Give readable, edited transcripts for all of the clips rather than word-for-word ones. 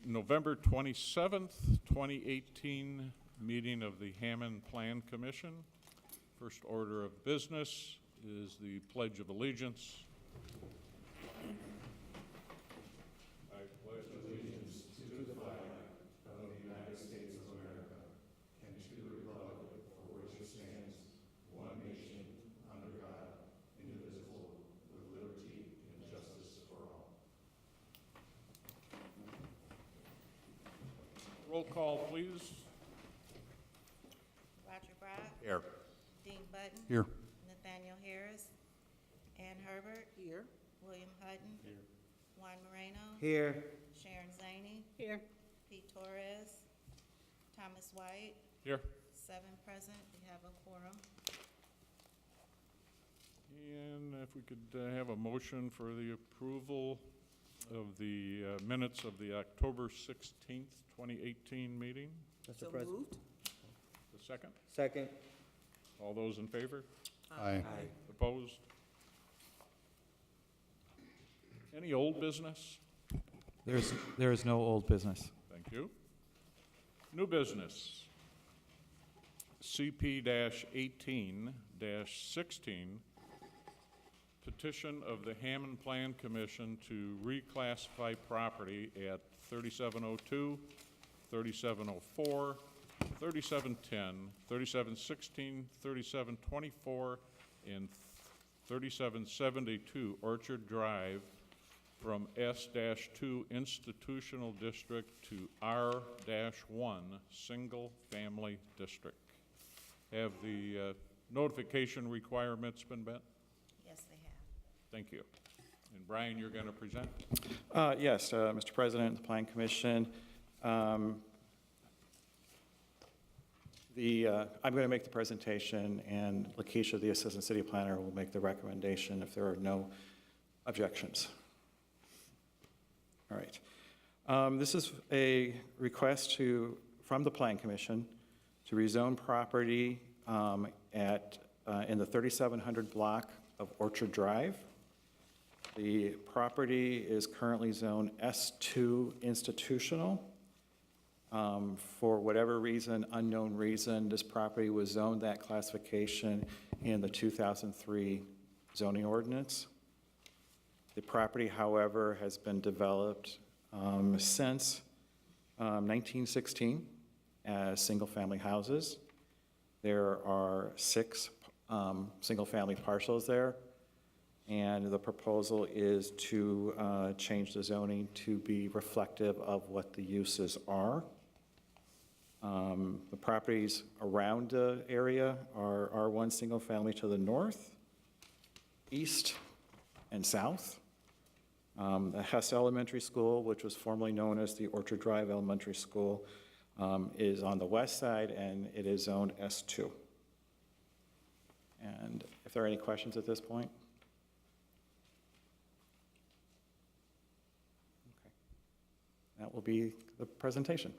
November 27th, 2018 meeting of the Hammond Plan Commission. First order of business is the Pledge of Allegiance. I pledge allegiance to the flag of the United States of America and to the republic for which it stands, one nation, under God, indivisible, with liberty and justice for all. Roll call, please. Roger Brock. Here. Dean Button. Here. Nathaniel Harris. Ann Herbert. Here. William Hutton. Here. Juan Moreno. Here. Sharon Zaney. Here. Pete Torres. Thomas White. Here. 7 present. We have a quorum. And if we could have a motion for the approval of the minutes of the October 16th, 2018 meeting. So moved. The second. Second. All those in favor? Aye. Opposed? Any old business? There is no old business. Thank you. New business. CP-18-16, petition of the Hammond Plan Commission to reclassify property at 3702, 3704, 3710, 3716, 3724, and 3772 Orchard Drive from S-2 Institutional District to R-1 Single Family District. Have the notification requirements been met? Yes, they have. Thank you. And Brian, you're going to present? Yes, Mr. President, the Plan Commission. I'm going to make the presentation, and Lakeisha, the Assistant City Planner, will make the recommendation if there are no objections. All right. This is a request from the Plan Commission to rezone property in the 3700 block of Orchard Drive. The property is currently zoned S2 institutional. For whatever reason, unknown reason, this property was zoned that classification in the 2003 zoning ordinance. The property, however, has been developed since 1916 as single-family houses. There are 6 single-family parcels there, and the proposal is to change the zoning to be reflective of what the uses are. The properties around the area are R1 single-family to the north, east, and south. The Hess Elementary School, which was formerly known as the Orchard Drive Elementary School, is on the west side, and it is zoned S2. And if there are any questions at this point? Okay. That will be the presentation.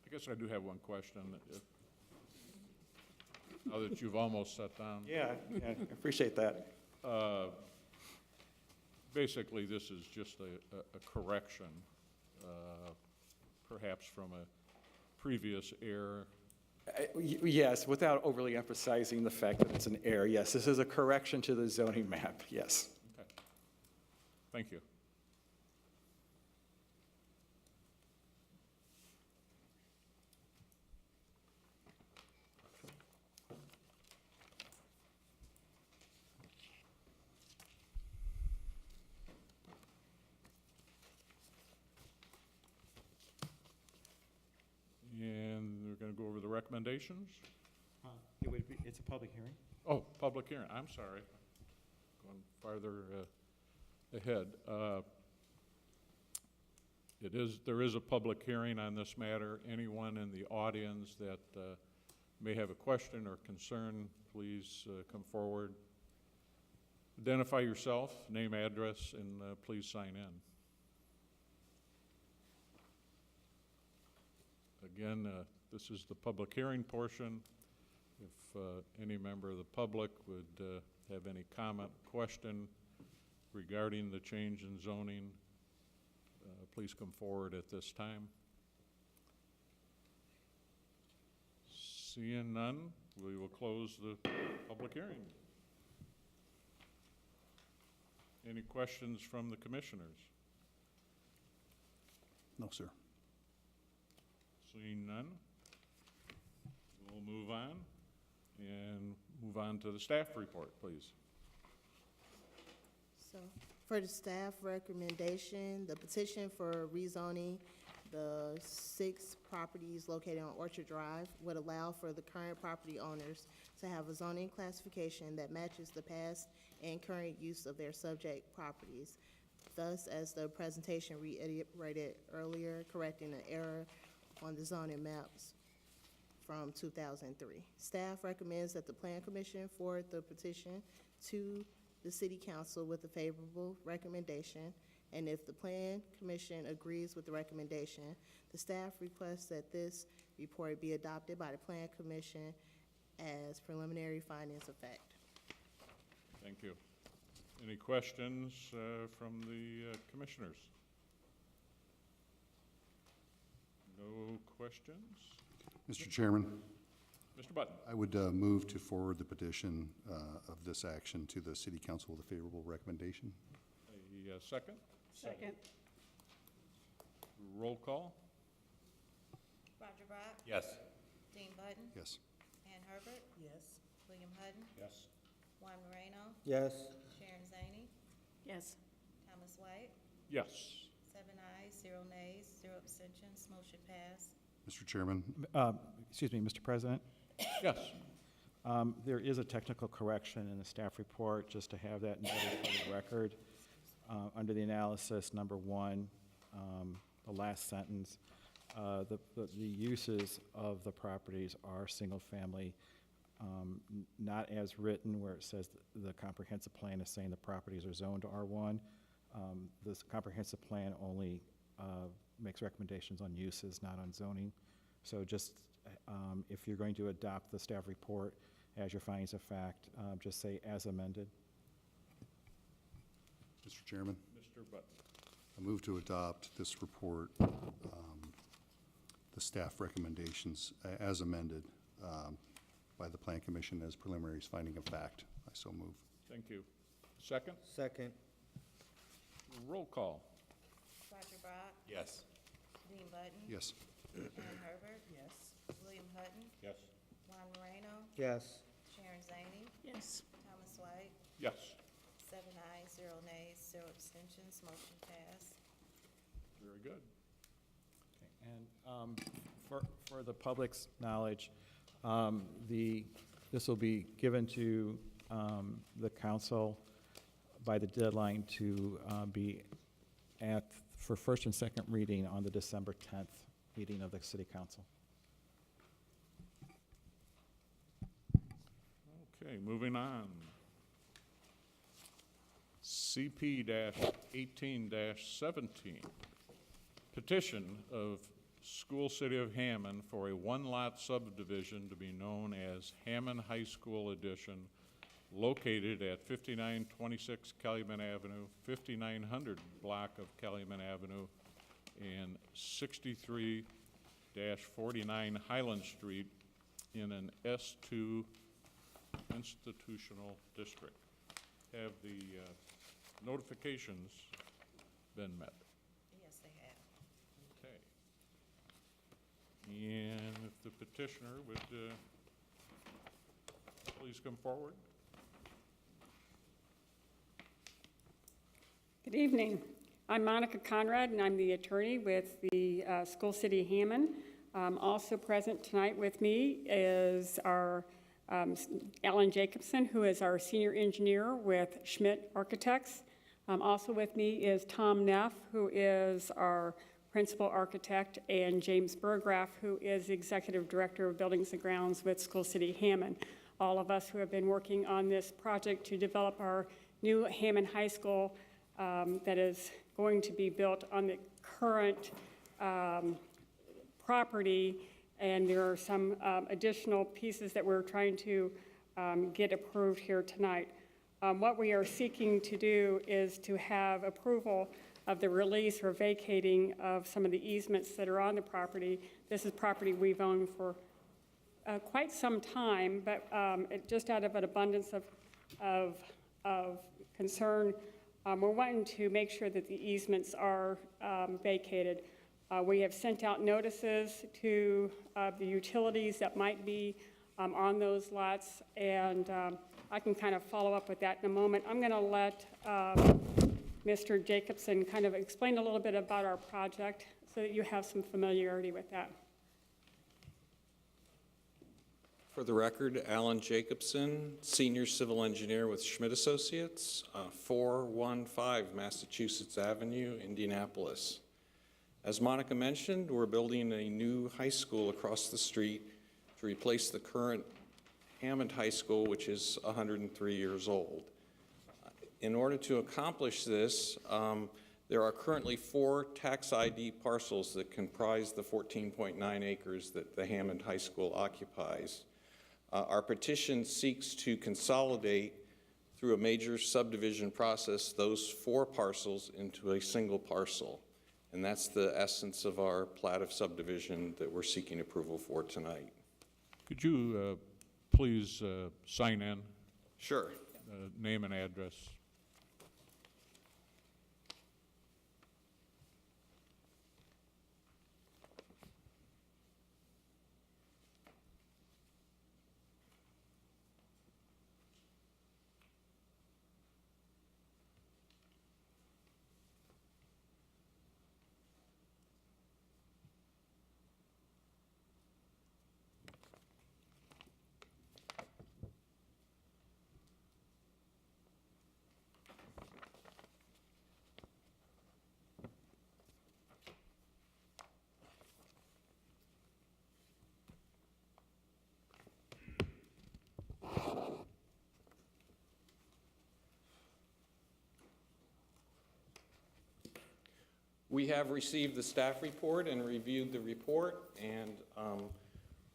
I guess I do have one question. Now that you've almost sat down. Yeah, I appreciate that. Basically, this is just a correction, perhaps from a previous error. Yes, without overly emphasizing the fact that it's an error. Yes, this is a correction to the zoning map, yes. Okay. Thank you. And we're going to go over the recommendations. It's a public hearing. Oh, public hearing, I'm sorry. Going farther ahead. There is a public hearing on this matter. Anyone in the audience that may have a question or concern, please come forward. Identify yourself, name, address, and please sign in. Again, this is the public hearing portion. If any member of the public would have any comment, question, regarding the change in zoning, please come forward at this time. Seeing none, we will close the public hearing. Any questions from the commissioners? No, sir. Seeing none, we'll move on and move on to the staff report, please. So, for the staff recommendation, the petition for rezoning the 6 properties located on Orchard Drive would allow for the current property owners to have a zoning classification that matches the past and current use of their subject properties. Thus, as the presentation reiterated earlier, correcting an error on the zoning maps from 2003. Staff recommends that the Plan Commission forward the petition to the City Council with a favorable recommendation, and if the Plan Commission agrees with the recommendation, the staff requests that this report be adopted by the Plan Commission as preliminary findings of fact. Thank you. Any questions from the commissioners? No questions? Mr. Chairman, Mr. Button? I would move to forward the petition of this action to the City Council with a favorable recommendation. A second? Second. Roll call? Roger Brock, Yes. Dean Button, Yes. Ann Herbert, Yes. William Hutton, Yes. Juan Moreno, Yes. Sharon Zany, Yes. Thomas White, Yes. 7 ayes, 0 nays, 0 abstentions, motion passed. Mr. Chairman, Excuse me, Mr. President. Yes. There is a technical correction in the staff report, just to have that noted for the record. Under the analysis, number 1, the last sentence, the uses of the properties are single-family, not as written where it says the comprehensive plan is saying the properties are zoned to R1. This comprehensive plan only makes recommendations on uses, not on zoning. So just if you're going to adopt the staff report as your findings of fact, just say as amended. Mr. Chairman, Mr. Button? I move to adopt this report, the staff recommendations as amended by the Plan Commission as preliminaries finding of fact. I so move. Thank you. Second? Second. Roll call? Roger Brock, Yes. Dean Button, Yes. Ann Herbert, Yes. William Hutton, Yes. Juan Moreno, Yes. Sharon Zany, Yes. Thomas White, Yes. 7 ayes, 0 nays, 0 abstentions, motion passed. Very good. And for the public's knowledge, this will be given to the council by the deadline to be for first and second reading on the December 10th meeting of the City Council. Okay, moving on. CP-18-17, petition of School City of Hammond for a one-lot subdivision to be known as Hammond High School Edition, located at 5926 Calumet Avenue, 5900 block of Calumet Avenue, and 63-49 Highland Street in an S2 institutional district. Have the notifications been met? Yes, they have. Okay. And if the petitioner would please come forward. Good evening. I'm Monica Conrad, and I'm the attorney with the School City Hammond. Also present tonight with me is our Alan Jacobson, who is our senior engineer with Schmidt Architects. Also with me is Tom Neff, who is our principal architect, and James Burgraff, who is the executive director of Buildings and Grounds with School City Hammond. All of us who have been working on this project to develop our new Hammond High School that is going to be built on the current property, and there are some additional pieces that we're trying to get approved here tonight. What we are seeking to do is to have approval of the release or vacating of some of the easements that are on the property. This is property we've owned for quite some time, but just out of an abundance of concern, we're wanting to make sure that the easements are vacated. We have sent out notices to the utilities that might be on those lots, and I can kind of follow up with that in a moment. I'm going to let Mr. Jacobson kind of explain a little bit about our project so that you have some familiarity with that. For the record, Alan Jacobson, Senior Civil Engineer with Schmidt Associates, 415 Massachusetts Avenue, Indianapolis. As Monica mentioned, we're building a new high school across the street to replace the current Hammond High School, which is 103 years old. In order to accomplish this, there are currently 4 tax ID parcels that comprise the 14.9 acres that the Hammond High School occupies. Our petition seeks to consolidate through a major subdivision process those 4 parcels into a single parcel. And that's the essence of our plat of subdivision that we're seeking approval for tonight. Could you please sign in? Sure. Name and address. We have received the staff report and reviewed the report, and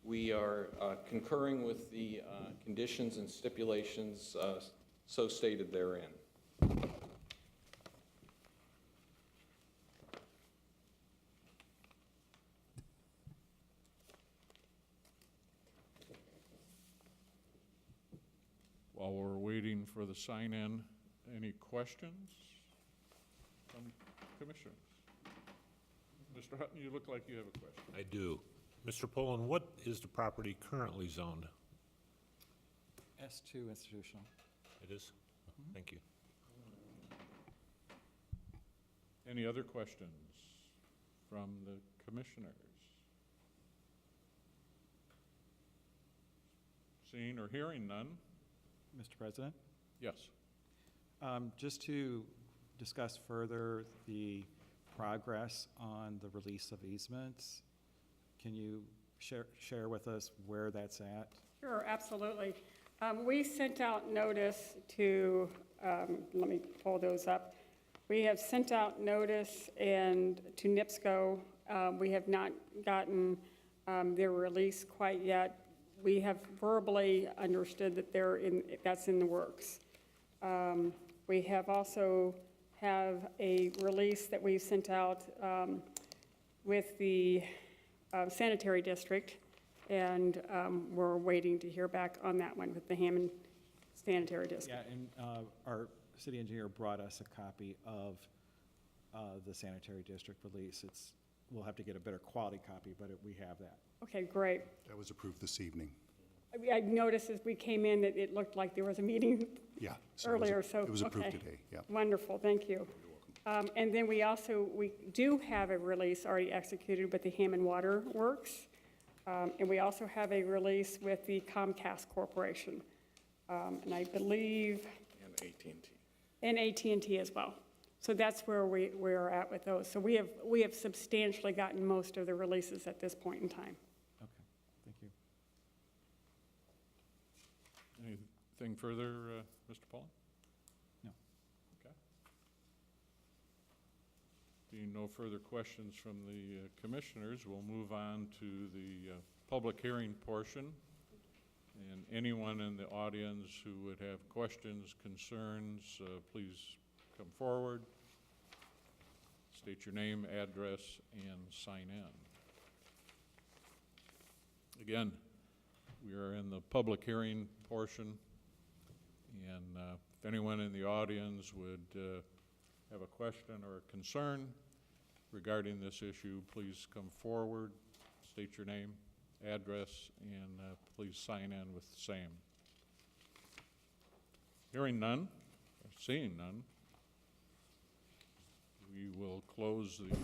we are concurring with the conditions and stipulations so stated therein. While we're waiting for the sign-in, any questions from commissioners? Mr. Hutton, you look like you have a question. I do. Mr. Poland, what is the property currently zoned? S2 institutional. It is? Thank you. Any other questions from the commissioners? Seeing or hearing none? Mr. President? Yes. Just to discuss further the progress on the release of easements, can you share with us where that's at? Sure, absolutely. We sent out notice to, let me pull those up. We have sent out notice and to NIPSCO. We have not gotten their release quite yet. We have verbally understood that that's in the works. We have also have a release that we've sent out with the sanitary district, and we're waiting to hear back on that one with the Hammond Sanitary District. Yeah, and our city engineer brought us a copy of the sanitary district release. We'll have to get a better quality copy, but we have that. Okay, great. That was approved this evening. I noticed as we came in that it looked like there was a meeting Yeah. earlier, so. It was approved okay. today, yeah. Wonderful, thank you. And then we do have a release already executed with the Hammond Water Works. And we also have a release with the Comcast Corporation. And I believe. And AT&T. And AT&T as well. So that's where we are at with those. So we have substantially gotten most of the releases at this point in time. Okay, thank you. Anything further, Mr. Paul? No. Okay. Being no further questions from the commissioners, we'll move on to the public hearing portion. And anyone in the audience who would have questions, concerns, please come forward. State your name, address, and sign in. Again, we are in the public hearing portion, and if anyone in the audience would have a question or a concern regarding this issue, please come forward, state your name, address, and please sign in with the same. Hearing none, or seeing none, we will close the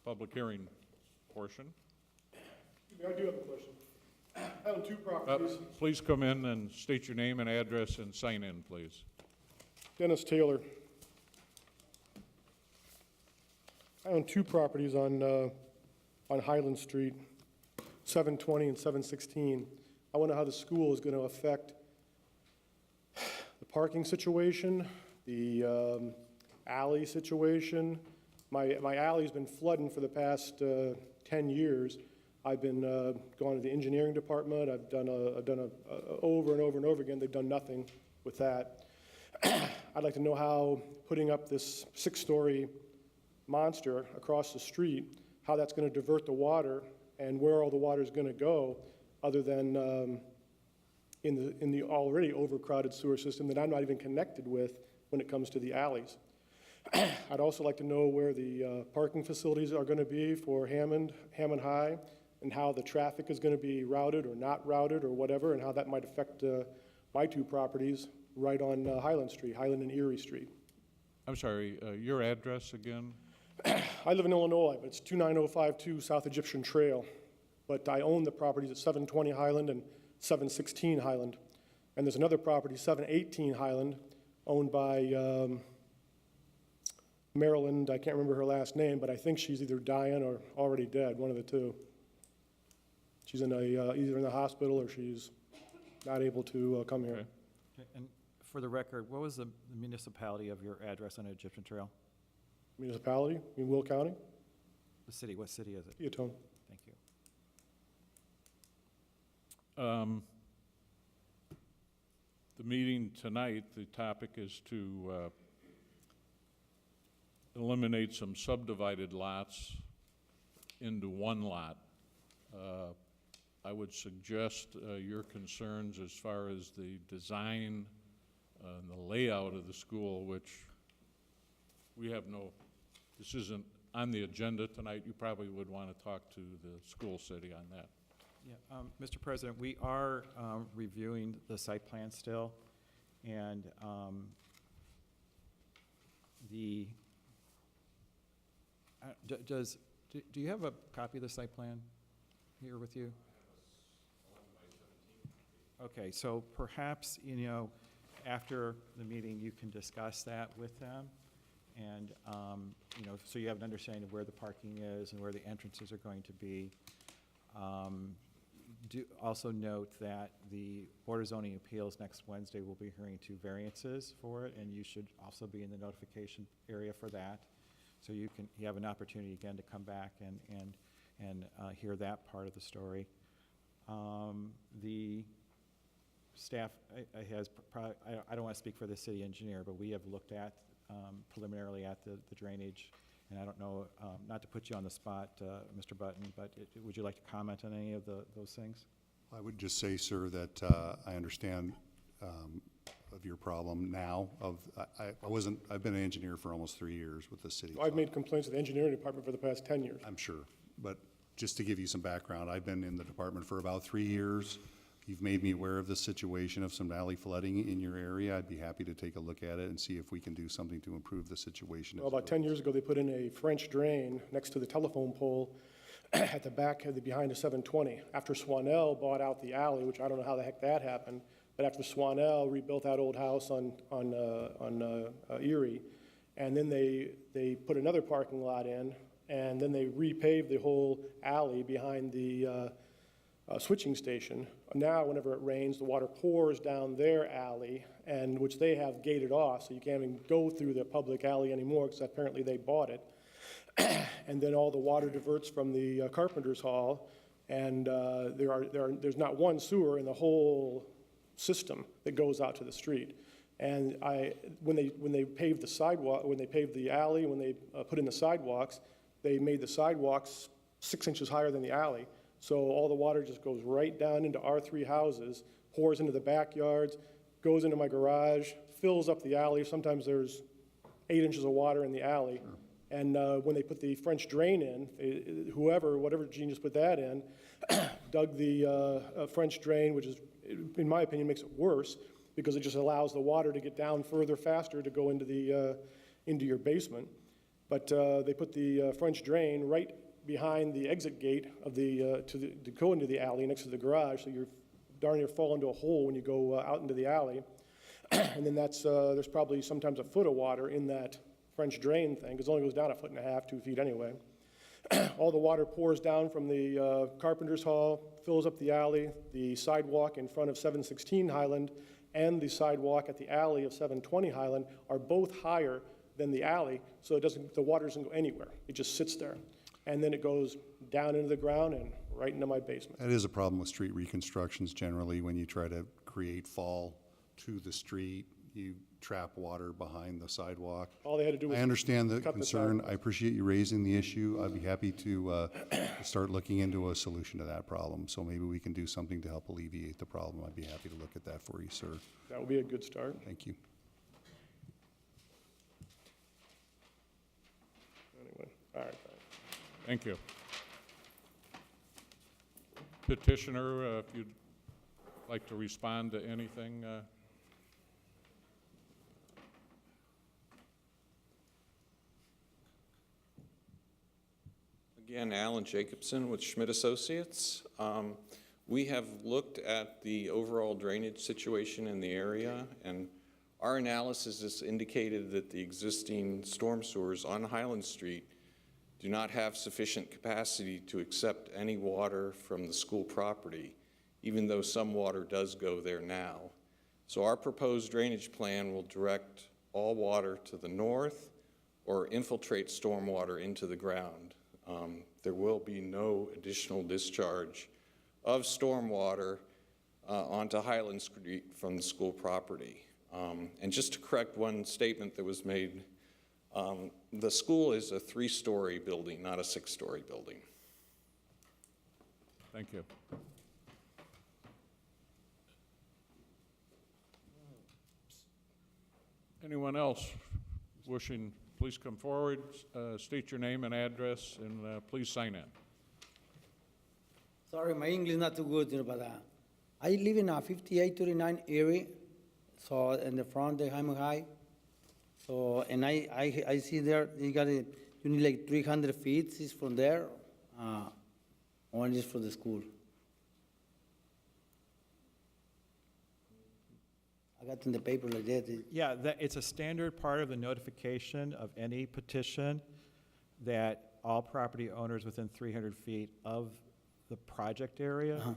public hearing portion. I do have a question. I own two properties. Please come in and state your name and address and sign in, please. Dennis Taylor. I own two properties on Highland Street, 720 and 716. I wonder how the school is going to affect the parking situation, the alley situation. My alley's been flooding for the past 10 years. I've been going to the engineering department. I've done over and over and over again. They've done nothing with that. I'd like to know how putting up this 6-story monster across the street, how that's going to divert the water and where all the water is going to go, other than in the already overcrowded sewer system that I'm not even connected with when it comes to the alleys. I'd also like to know where the parking facilities are going to be for Hammond High, and how the traffic is going to be routed or not routed or whatever, and how that might affect my two properties right on Highland Street, Highland and Erie Street. I'm sorry, your address again? I live in Illinois, but it's 29052 South Egyptian Trail. But I own the properties at 720 Highland and 716 Highland. And there's another property, 718 Highland, owned by Maryland. I can't remember her last name, but I think she's either dying or already dead, one of the two. She's in either in the hospital or she's not able to come here. Okay. Okay, and for the record, what was the municipality of your address on Egyptian Trail? Municipality in Will County, The city, what city is it? Peatone. Thank you. The meeting tonight, the topic is to eliminate some subdivided lots into one lot. I would suggest your concerns as far as the design and the layout of the school, which we have this isn't on the agenda tonight. You probably would want to talk to the school city on that. Yeah, Mr. President, we are reviewing the site plan still, and do you have a copy of the site plan here with you? Okay, so perhaps, after the meeting, you can discuss that with them, and, so you have an understanding of where the parking is and where the entrances are going to be. Do also note that the Board of Zoning Appeals next Wednesday will be hearing 2 variances for it, and you should also be in the notification area for that. So you have an opportunity again to come back and hear that part of the story. The staff has, I don't want to speak for the city engineer, but we have looked at preliminarily at the drainage, and I don't know, not to put you on the spot, Mr. Button, but would you like to comment on any of those things? I would just say, sir, that I understand of your problem now. I've been an engineer for almost 3 years with the city. I've made complaints to the engineering department for the past 10 years. I'm sure, but just to give you some background, I've been in the department for about 3 years. You've made me aware of the situation of some alley flooding in your area. I'd be happy to take a look at it and see if we can do something to improve the situation. Well, about 10 years ago, they put in a French drain next to the telephone pole at the back, behind the 720. After Swanell bought out the alley, which I don't know how the heck that happened, but after Swanell rebuilt that old house on Erie, and then they put another parking lot in, and then they repaved the whole alley behind the switching station. Now, whenever it rains, the water pours down their alley, and which they have gated off, so you can't even go through the public alley anymore, because apparently they bought it. And then all the water diverts from the Carpenter's Hall And there's not one sewer in the whole system that goes out to the street. And when they paved the sidewalk, when they paved the alley, when they put in the sidewalks, they made the sidewalks 6 inches higher than the alley. So all the water just goes right down into our 3 houses, pours into the backyards, goes into my garage, fills up the alley. Sometimes there's 8 inches of water in the alley. And when they put the French drain in, whatever genius put that in, dug the French drain, which is, in my opinion, makes it worse because it just allows the water to get down further faster to go into your basement. But they put the French drain right behind the exit gate of to go into the alley next to the garage, so you're darn near fall into a hole when you go out into the alley. And then there's probably sometimes a foot of water in that French drain thing, because it only goes down 1.5 feet, 2 feet anyway. All the water pours down from the Carpenter's Hall, fills up the alley, the sidewalk in front of 716 Highland, and the sidewalk at the alley of 720 Highland are both higher than the alley, so the water doesn't go anywhere. It just sits there. And then it goes down into the ground and right into my basement. That is a problem with street reconstructions generally. When you try to create fall to the street, you trap water behind the sidewalk. All they had to do was I understand the cut the concern. sidewalk. I appreciate you raising the issue. I'd be happy to start looking into a solution to that problem. So maybe we can do something to help alleviate the problem. I'd be happy to look at that for you, sir. That would be a good start. Thank you. Anyway, all right, thanks. Thank you. Petitioner, if you'd like to respond to anything. Again, Alan Jacobson with Schmidt Associates. We have looked at the overall drainage situation in the area, and our analysis has indicated that the existing storm sewers on Highland Street do not have sufficient capacity to accept any water from the school property, even though some water does go there now. So our proposed drainage plan will direct all water to the north or infiltrate stormwater into the ground. There will be no additional discharge of stormwater onto Highland Street from the school property. And just to correct one statement that was made, the school is a 3-story building, not a 6-story building. Thank you. Anyone else wishing, please come forward, state your name and address, and please sign in. Sorry, my English is not too good, but I live in a 5839 area, so in the front of Hammond High. So, and I see there, you need like 300 feet is from there, one is for the school. I got in the paper like that. Yeah, it's a standard part of the notification of any petition that all property owners within 300 feet of the project area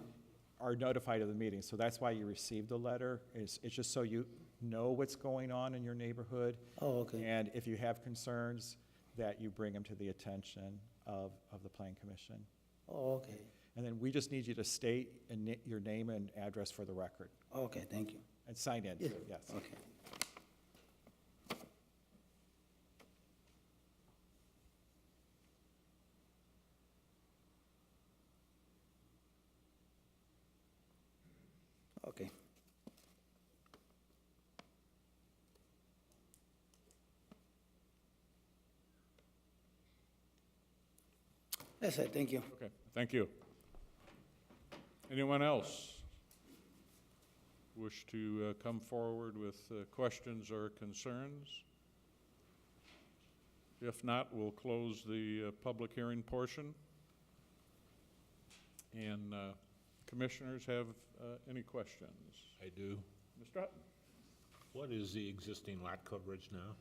are notified of the meeting. So that's why you received the letter. It's just so you know what's going on in your neighborhood. Oh, okay. And if you have concerns, that you bring them to the attention of the Plan Commission. Oh, okay. And then we just need you to state your name and address for the record. Okay, thank you. And sign in, Yeah. too, yes. Okay. Okay. That's it, thank you. Okay, thank you. Anyone else wish to come forward with questions or concerns? If not, we'll close the public hearing portion. And commissioners have any questions? I do. Mr. Hutton? What is the existing lot coverage now?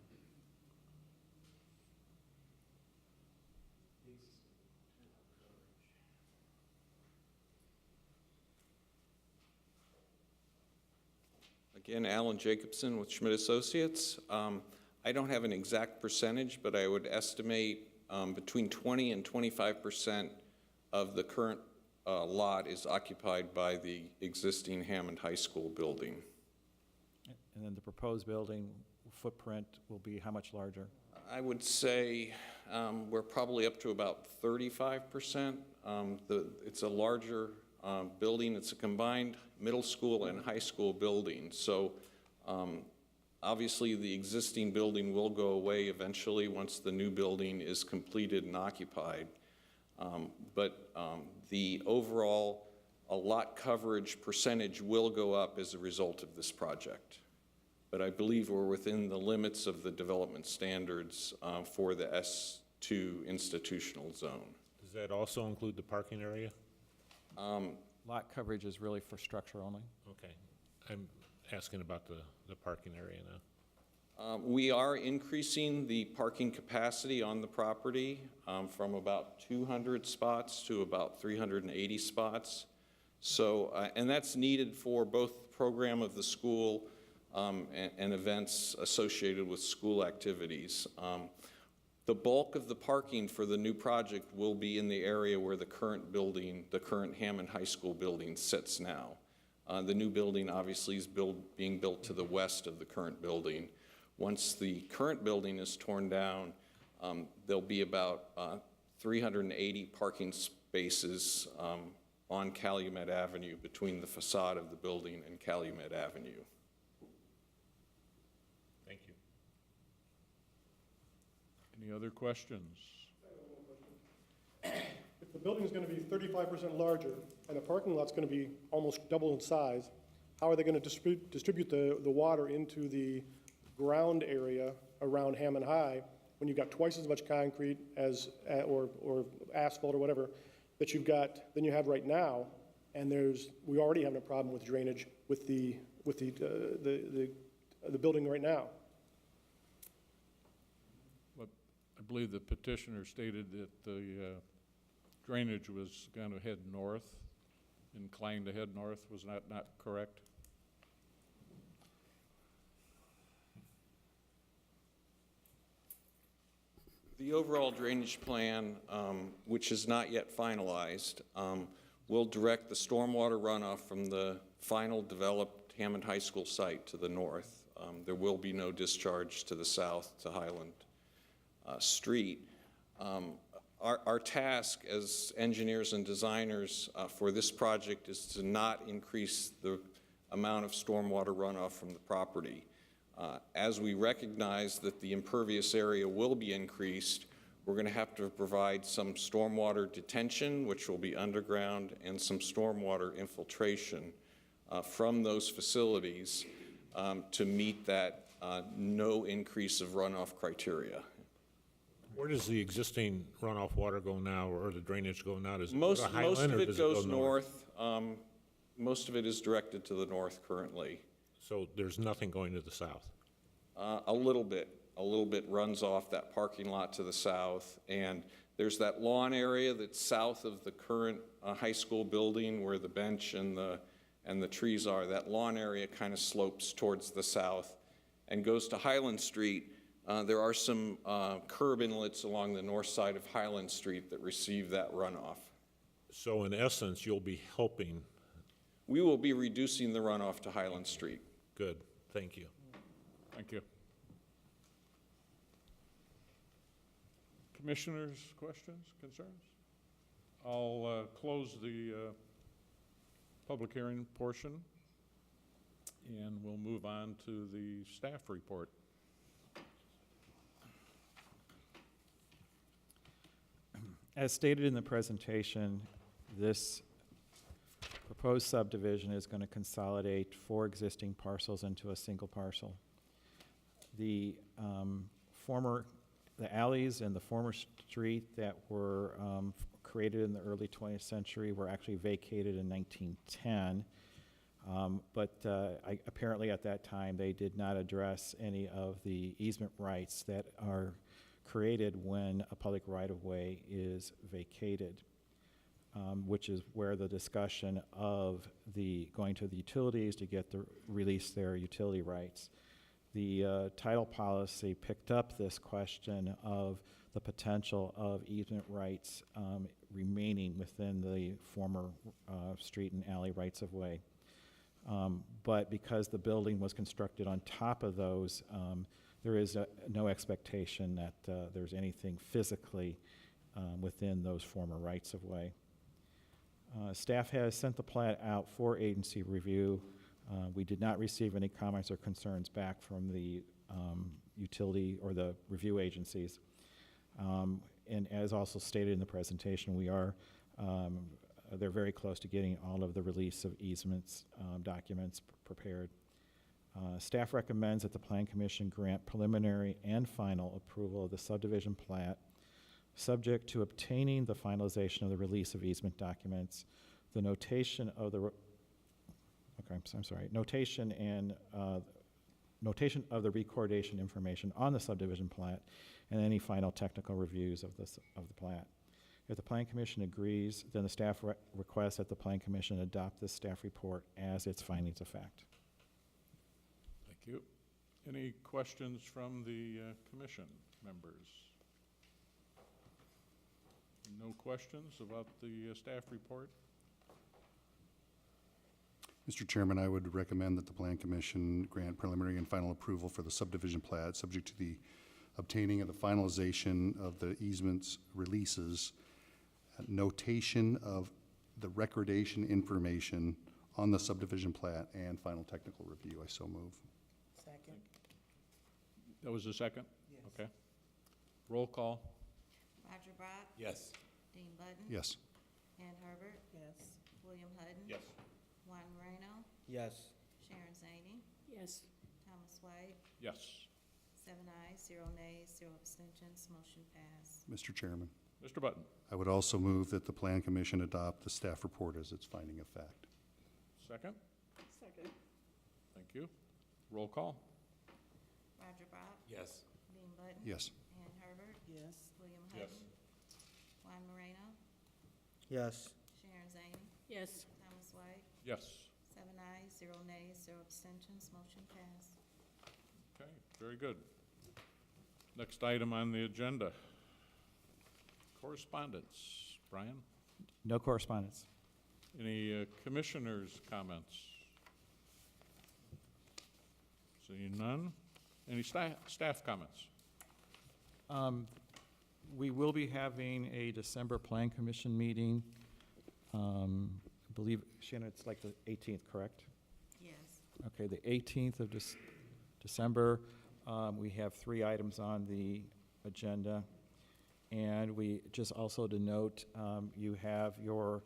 Again, Alan Jacobson with Schmidt Associates. I don't have an exact percentage, but I would estimate between 20 and 25% of the current lot is occupied by the existing Hammond High School building. And then the proposed building footprint will be how much larger? I would say we're probably up to about 35%. It's a larger building. It's a combined middle school and high school building. So obviously the existing building will go away eventually once the new building is completed and occupied. But the overall lot coverage percentage will go up as a result of this project. But I believe we're within the limits of the development standards for the S2 institutional zone. Does that also include the parking area? Lot coverage is really for structure only? Okay. I'm asking about the parking area now. We are increasing the parking capacity on the property from about 200 spots to about 380 spots. So, and that's needed for both the program of the school and events associated with school activities. The bulk of the parking for the new project will be in the area where the current building, the current Hammond High School building sits now. The new building obviously is being built to the west of the current building. Once the current building is torn down, there'll be about 380 parking spaces on Calumet Avenue between the facade of the building and Calumet Avenue. Thank you. Any other questions? If the building's gonna be 35% larger and the parking lot's gonna be almost double in size, how are they gonna distribute the water into the ground area around Hammond High when you've got twice as much concrete as, or asphalt or whatever, that you've got, than you have right now, and we already have a problem with drainage with the building right now? Well, I believe the petitioner stated that the drainage was going to head north, inclined to head north. Was that not correct? The overall drainage plan, which is not yet finalized, will direct the stormwater runoff from the final developed Hammond High School site to the north. There will be no discharge to the south to Highland Street. Our task as engineers and designers for this project is to not increase the amount of stormwater runoff from the property. As we recognize that the impervious area will be increased, we're going to have to provide some stormwater detention, which will be underground, and some stormwater infiltration from those facilities to meet that no increase of runoff criteria. Where does the existing runoff water go now, or the drainage go now? Does it go Most to Highland, of or it does goes go north? north. Most of it is directed to the north currently. So there's nothing going to the south? A little bit runs off that parking lot to the south, and there's that lawn area that's south of the current high school building where the bench and the trees are. That lawn area kind of slopes towards the south and goes to Highland Street. There are some curb inlets along the north side of Highland Street that receive that runoff. So in essence, you'll be helping. We will be reducing the runoff to Highland Street. Good, thank you. Thank you. Commissioners, questions, concerns? I'll close the public hearing portion, and we'll move on to the staff report. As stated in the presentation, this proposed subdivision is going to consolidate 4 existing parcels into a single parcel. The alleys and the former street that were created in the early 20th century were actually vacated in 1910. But apparently at that time, they did not address any of the easement rights that are created when a public right-of-way is vacated, which is where the discussion of going to the utilities to get release their utility rights. the title policy picked up this question of the potential of easement rights remaining within the former street and alley rights-of-way. But because the building was constructed on top of those, there is no expectation that there's anything physically within those former rights-of-way. Staff has sent the plat out for agency review. We did not receive any comments or concerns back from the utility or the review agencies. And as also stated in the presentation, they're very close to getting all of the release of easements documents prepared. Staff recommends that the Plan Commission grant preliminary and final approval of the subdivision plat, subject to obtaining the finalization of the release of easement documents, the notation of the notation of the recordation information on the subdivision plat, and any final technical reviews of the plat. If the Plan Commission agrees, then the staff requests that the Plan Commission adopt this staff report as its findings of fact. Thank you. Any questions from the commission members? No questions about the staff report? Mr. Chairman, I would recommend that the Plan Commission grant preliminary and final approval for the subdivision plat, subject to the obtaining of the finalization of the easements releases, notation of the recordation information on the subdivision plat, and final technical review. I so move. Second. That was the second? Yes. Okay. Roll call? Roger Brock, Yes. Dean Button. Yes. Ann Herbert, Yes. William Hutton. Yes. Juan Moreno, Yes. Sharon Zany, Yes. Thomas White, Yes. 7 ayes, 0 nays, 0 abstentions, motion passed. Mr. Chairman, Mr. Button? I would also move that the Plan Commission adopt the staff report as its finding of fact. Second? Second. Thank you. Roll call? Roger Brock, Yes. Dean Button. Yes. Ann Herbert, Yes. William Yes. Hutton. Juan Moreno, Yes. Sharon Zany, Yes. Thomas White, Yes. 7 ayes, 0 nays, 0 abstentions, motion passed. Okay, very good. Next item on the agenda. Correspondence. Brian? No correspondence. Any commissioners' comments? Seeing none. Any staff comments? We will be having a December Plan Commission meeting. I believe, Shannon, it's like the 18th, correct? Yes. Okay, the 18th of December. We have 3 items on the agenda. And we just also to note, you have your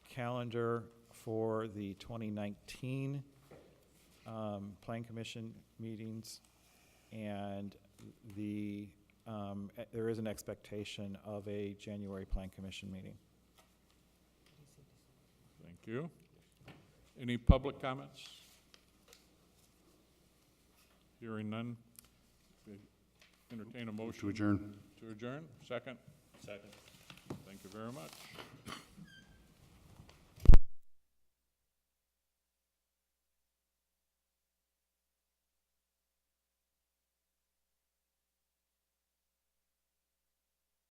calendar for the 2019 Plan Commission meetings. And there is an expectation of a January Plan Commission meeting. Thank you. Any public comments? Hearing none. We entertain a motion. To adjourn. To adjourn. Second? Second. Thank you very much.